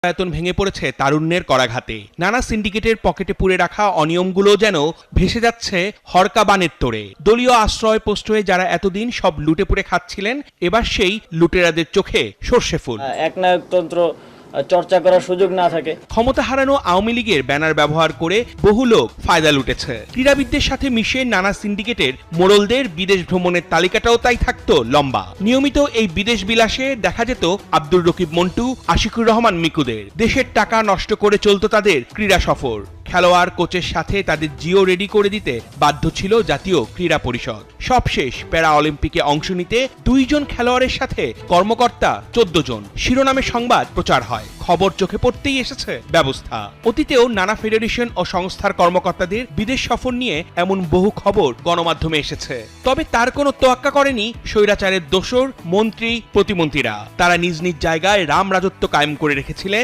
বেতন ভেঙে পড়েছে তারুণ্যের করাঘাতে। নানা সিন্ডিকেটের পকেটে পুরে রাখা অনিয়মগুলো যেন ভেসে যাচ্ছে হরকা বানের তোড়ে। দলীয় আশ্রয় প্রশ্রয়ে যারা এতদিন সব লুটে পুড়ে খাচ্ছিলেন, এবার সেই লুটেরাদের চোখে সর্ষে ফুল। একনায়কতন্ত্র চর্চা করার সুযোগ না থাকে। ক্ষমতা হারানো আওয়ামী লীগের ব্যানার ব্যবহার করে বহু লোক ফায়দা লুটেছে। ক্রীড়াবিদদের সাথে মিশে নানা সিন্ডিকেটের মোড়লদের বিদেশ ভ্রমণের তালিকাটাও তাই থাকতো লম্বা। নিয়মিত এই বিদেশ বিলাসে দেখা যেত আব্দুর রকিব মন্টু, আশিকুর রহমান মিকুদের। দেশের টাকা নষ্ট করে চলতো তাদের ক্রীড়া সফর। খেলোয়াড় কোচের সাথে তাদের জিও রেডি করে দিতে বাধ্য ছিল জাতীয় ক্রীড়া পরিষদ। সবশেষ প্যারা অলিম্পিকে অংশ নিতে 2 জন খেলোয়াড়ের সাথে কর্মকর্তা 14 জন। শিরোনামে সংবাদ প্রচার হয়, খবর চোখে পড়তেই এসেছে ব্যবস্থা। অতীতেও নানা ফেডারেশন ও সংস্থার কর্মকর্তাদের বিদেশ সফর নিয়ে এমন বহু খবর গণমাধ্যমে এসেছে। তবে তার কোনো তোয়াক্কা করেনি স্বৈরাচারের দোসর মন্ত্রী প্রতিমন্ত্রীরা। তারা নিজ নিজ জায়গায় রাম রাজত্ব কায়েম করে রেখেছিলেন